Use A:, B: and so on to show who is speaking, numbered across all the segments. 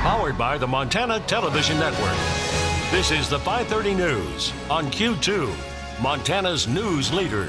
A: Powered by the Montana Television Network. This is the 5:30 News on Q2, Montana's news leader.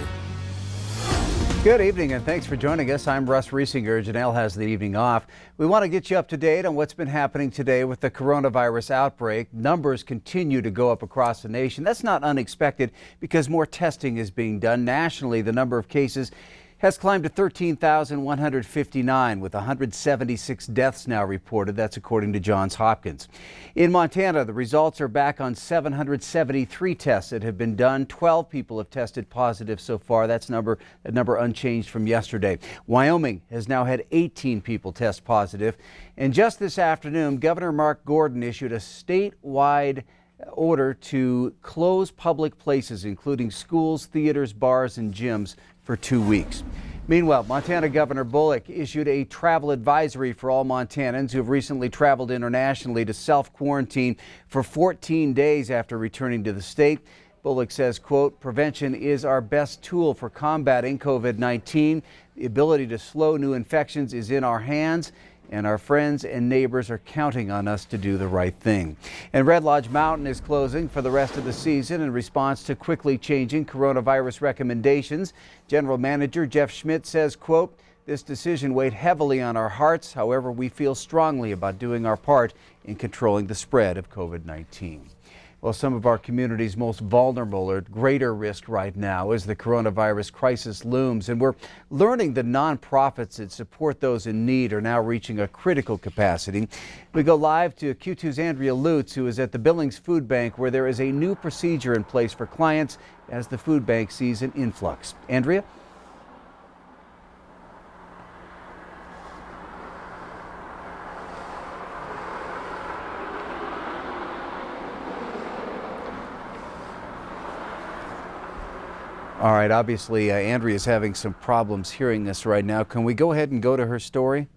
B: Good evening and thanks for joining us. I'm Russ Riesinger. Janelle has the evening off. We want to get you up to date on what's been happening today with the coronavirus outbreak. Numbers continue to go up across the nation. That's not unexpected because more testing is being done. Nationally, the number of cases has climbed to 13,159 with 176 deaths now reported. That's according to Johns Hopkins. In Montana, the results are back on 773 tests that have been done. 12 people have tested positive so far. That's a number unchanged from yesterday. Wyoming has now had 18 people test positive. And just this afternoon, Governor Mark Gordon issued a statewide order to close public places, including schools, theaters, bars, and gyms for 2 weeks. Meanwhile, Montana Governor Bullock issued a travel advisory for all Montanans who have recently traveled internationally to self-quarantine for 14 days after returning to the state. Bullock says, quote, prevention is our best tool for combating COVID-19. The ability to slow new infections is in our hands, and our friends and neighbors are counting on us to do the right thing. And Red Lodge Mountain is closing for the rest of the season in response to quickly changing coronavirus recommendations. General Manager Jeff Schmidt says, quote, this decision weighed heavily on our hearts. However, we feel strongly about doing our part in controlling the spread of COVID-19. Well, some of our community's most vulnerable are at greater risk right now as the coronavirus crisis looms. And we're learning that nonprofits that support those in need are now reaching a critical capacity. We go live to Q2's Andrea Lutz, who is at the Billings Food Bank, where there is a new procedure in place for clients as the food bank sees an influx. Andrea? All right, obviously, Andrea is having some problems hearing this right now. Can we go ahead and go to her story?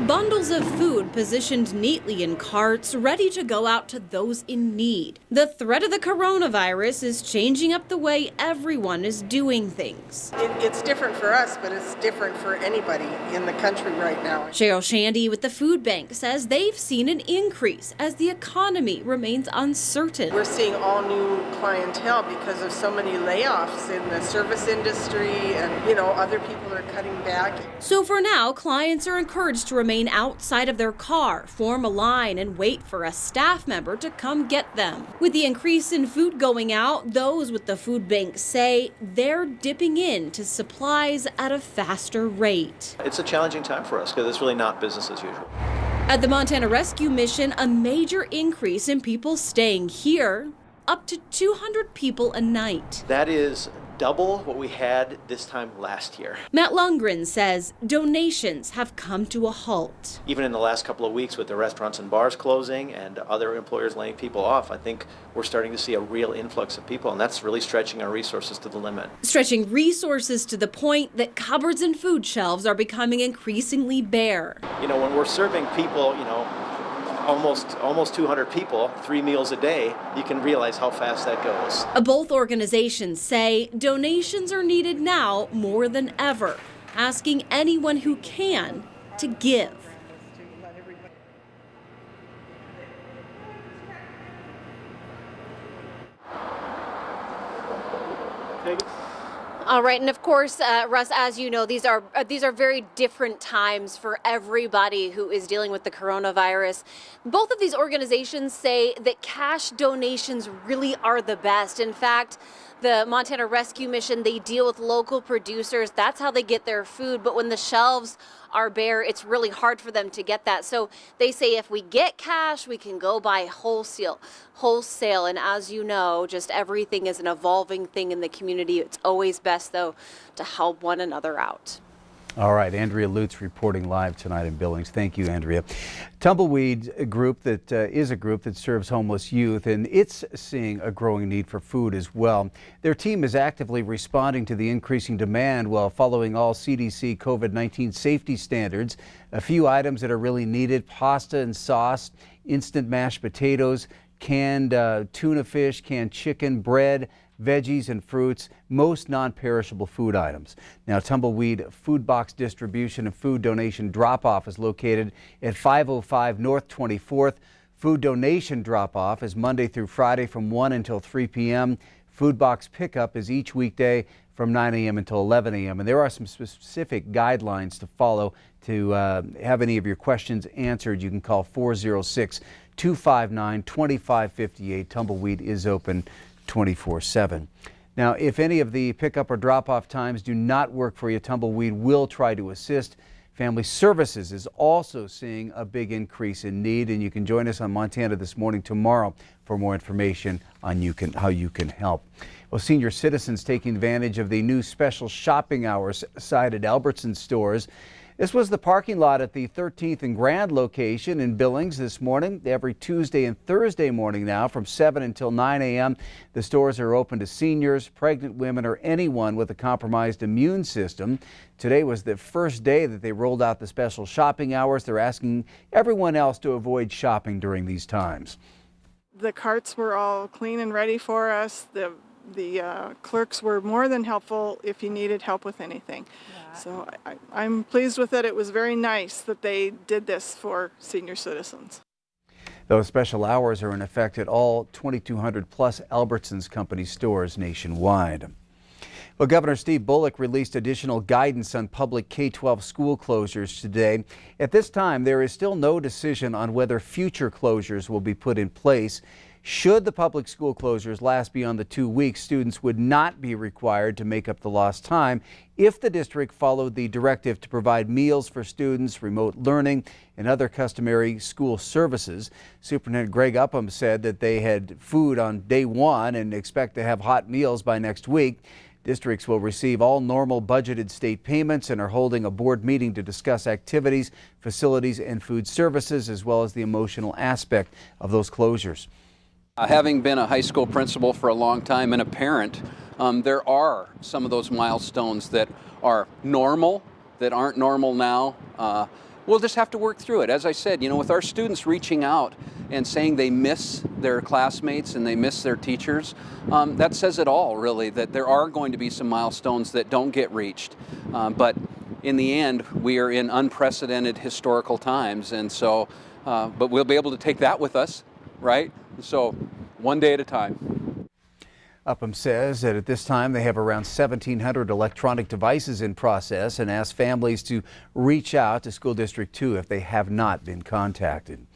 C: Bundles of food positioned neatly in carts, ready to go out to those in need. The threat of the coronavirus is changing up the way everyone is doing things.
D: It's different for us, but it's different for anybody in the country right now.
C: Cheryl Shandy with the food bank says they've seen an increase as the economy remains uncertain.
D: We're seeing all new clientele because of so many layoffs in the service industry and, other people are cutting back.
C: So for now, clients are encouraged to remain outside of their car, form a line, and wait for a staff member to come get them. With the increase in food going out, those with the food bank say they're dipping into supplies at a faster rate.
E: It's a challenging time for us because it's really not business as usual.
C: At the Montana Rescue Mission, a major increase in people staying here, up to 200 people a night.
E: That is double what we had this time last year.
C: Matt Lundgren says donations have come to a halt.
E: Even in the last couple of weeks with the restaurants and bars closing and other employers laying people off, I think we're starting to see a real influx of people, and that's really stretching our resources to the limit.
C: Stretching resources to the point that cupboards and food shelves are becoming increasingly bare.
E: When we're serving people, almost 200 people, 3 meals a day, you can realize how fast that goes.
C: Both organizations say donations are needed now more than ever, asking anyone who can to give.
F: All right, and of course, Russ, as you know, these are very different times for everybody who is dealing with the coronavirus. Both of these organizations say that cash donations really are the best. In fact, the Montana Rescue Mission, they deal with local producers. That's how they get their food. But when the shelves are bare, it's really hard for them to get that. So they say if we get cash, we can go buy wholesale. And as you know, just everything is an evolving thing in the community. It's always best, though, to help one another out.
B: All right, Andrea Lutz reporting live tonight in Billings. Thank you, Andrea. Tumbleweed, a group that serves homeless youth, and it's seeing a growing need for food as well. Their team is actively responding to the increasing demand while following all CDC COVID-19 safety standards. A few items that are really needed: pasta and sauce, instant mashed potatoes, canned tuna fish, canned chicken, bread, veggies and fruits, most non-perishable food items. Now, Tumbleweed food box distribution and food donation drop-off is located at 505 North 24th. Food donation drop-off is Monday through Friday from 1 until 3 p.m. Food box pickup is each weekday from 9 a.m. until 11 a.m. And there are some specific guidelines to follow. To have any of your questions answered, you can call 406-259-2558. Tumbleweed is open 24/7. Now, if any of the pickup or drop-off times do not work for you, Tumbleweed will try to assist. Family Services is also seeing a big increase in need, and you can join us on Montana This Morning tomorrow for more information on how you can help. Well, senior citizens taking advantage of the new special shopping hours site at Albertsons stores. This was the parking lot at the 13th and Grand location in Billings this morning. Every Tuesday and Thursday morning now from 7 until 9 a.m. The stores are open to seniors, pregnant women, or anyone with a compromised immune system. Today was the first day that they rolled out the special shopping hours. They're asking everyone else to avoid shopping during these times.
G: The carts were all clean and ready for us. The clerks were more than helpful if you needed help with anything. So I'm pleased with it. It was very nice that they did this for senior citizens.
B: Those special hours are in effect at all 2,200 plus Albertsons Company stores nationwide. Well, Governor Steve Bullock released additional guidance on public K-12 school closures today. At this time, there is still no decision on whether future closures will be put in place. Should the public school closures last beyond the 2 weeks, students would not be required to make up the lost time if the district followed the directive to provide meals for students, remote learning, and other customary school services. Superintendent Greg Upham said that they had food on day one and expect to have hot meals by next week. Districts will receive all normal budgeted state payments and are holding a board meeting to discuss activities, facilities, and food services, as well as the emotional aspect of those closures.
H: Having been a high school principal for a long time and a parent, there are some of those milestones that are normal, that aren't normal now. We'll just have to work through it. As I said, with our students reaching out and saying they miss their classmates and they miss their teachers, that says it all, really, that there are going to be some milestones that don't get reached. But in the end, we are in unprecedented historical times, and so, but we'll be able to take that with us, right? So, one day at a time.
B: Upham says that at this time they have around 1,700 electronic devices in process and asks families to reach out to School District 2 if they have not been contacted.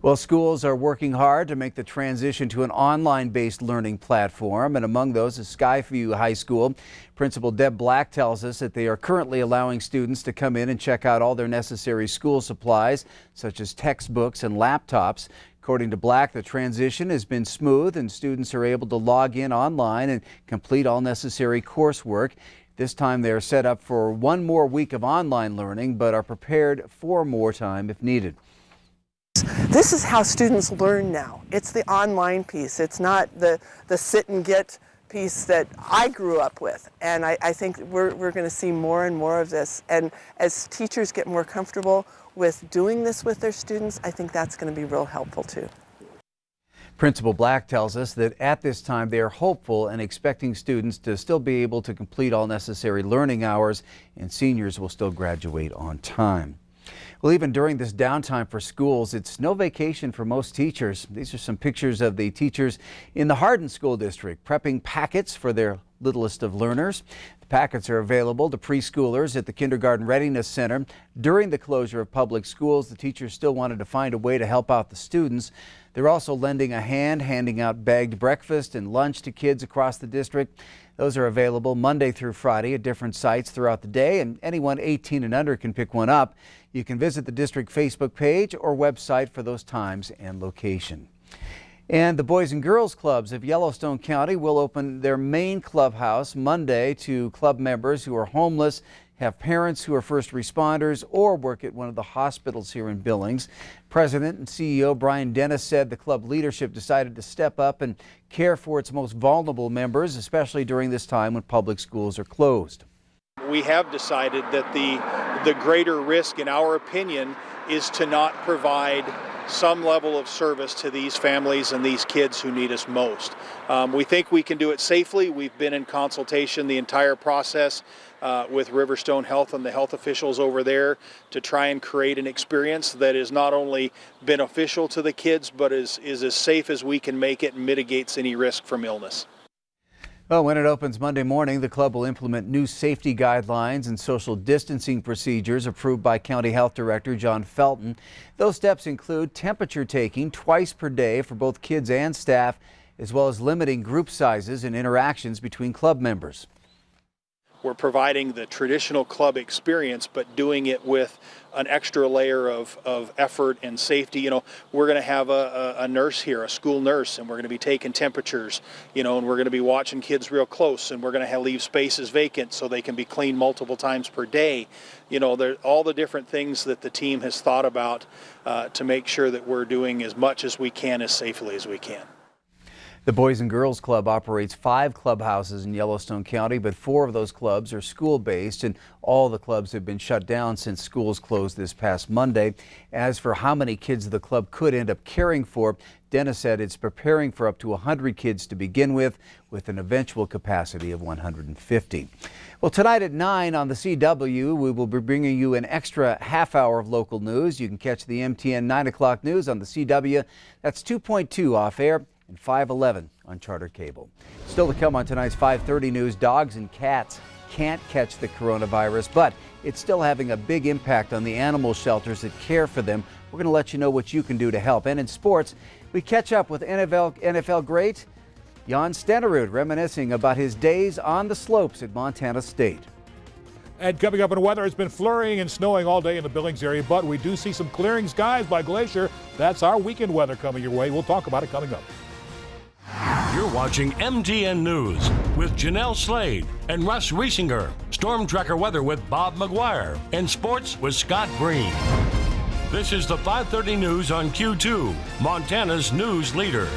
B: Well, schools are working hard to make the transition to an online-based learning platform, and among those is SKYVIEW High School. Principal Deb Black tells us that they are currently allowing students to come in and check out all their necessary school supplies, such as textbooks and laptops. According to Black, the transition has been smooth and students are able to log in online and complete all necessary coursework. This time they are set up for one more week of online learning, but are prepared for more time if needed.
I: This is how students learn now. It's the online piece. It's not the sit and get piece that I grew up with. And I think we're going to see more and more of this. And as teachers get more comfortable with doing this with their students, I think that's going to be real helpful too.
B: Principal Black tells us that at this time they are hopeful and expecting students to still be able to complete all necessary learning hours, and seniors will still graduate on time. Well, even during this downtime for schools, it's no vacation for most teachers. These are some pictures of the teachers in the HARDIN School District prepping packets for their littlest of learners. The packets are available to preschoolers at the Kindergarten Readiness Center. During the closure of public schools, the teachers still wanted to find a way to help out the students. They're also lending a hand, handing out bagged breakfast and lunch to kids across the district. Those are available Monday through Friday at different sites throughout the day, and anyone 18 and under can pick one up. You can visit the district Facebook page or website for those times and location. And the Boys and Girls Clubs of Yellowstone County will open their main clubhouse Monday to club members who are homeless, have parents who are first responders, or work at one of the hospitals here in Billings. President and CEO Brian Dennis said the club leadership decided to step up and care for its most vulnerable members, especially during this time when public schools are closed.
J: We have decided that the greater risk, in our opinion, is to not provide some level of service to these families and these kids who need us most. We think we can do it safely. We've been in consultation the entire process with Riverstone Health and the health officials over there to try and create an experience that is not only beneficial to the kids, but is as safe as we can make it and mitigates any risk from illness.
B: Well, when it opens Monday morning, the club will implement new safety guidelines and social distancing procedures approved by County Health Director John Felton. Those steps include temperature taking twice per day for both kids and staff, as well as limiting group sizes and interactions between club members.
J: We're providing the traditional club experience, but doing it with an extra layer of effort and safety. You know, we're going to have a nurse here, a school nurse, and we're going to be taking temperatures, you know, and we're going to be watching kids real close, and we're going to leave spaces vacant so they can be cleaned multiple times per day. You know, all the different things that the team has thought about to make sure that we're doing as much as we can as safely as we can.
B: The Boys and Girls Club operates 5 clubhouses in Yellowstone County, but 4 of those clubs are school-based, and all the clubs have been shut down since schools closed this past Monday. As for how many kids the club could end up caring for, Dennis said it's preparing for up to 100 kids to begin with an eventual capacity of 150. Well, tonight at 9 on the CW, we will be bringing you an extra half hour of local news. You can catch the MTN 9 o'clock news on the CW. That's 2.2 off air and 511 on Charter Cable. Still to come on tonight's 5:30 news, dogs and cats can't catch the coronavirus, but it's still having a big impact on the animal shelters that care for them. We're going to let you know what you can do to help. And in sports, we catch up with NFL great Jan Stenerud, reminiscing about his days on the slopes at Montana State.
K: And coming up in weather, it's been flurrying and snowing all day in the Billings area, but we do see some clearing skies by Glacier. That's our weekend weather coming your way. We'll talk about it coming up.
A: You're watching MTN News with Janelle Slade and Russ Riesinger. Storm Tracker weather with Bob McGuire. And sports with Scott Green. This is the 5:30 news on Q2, Montana's news leader.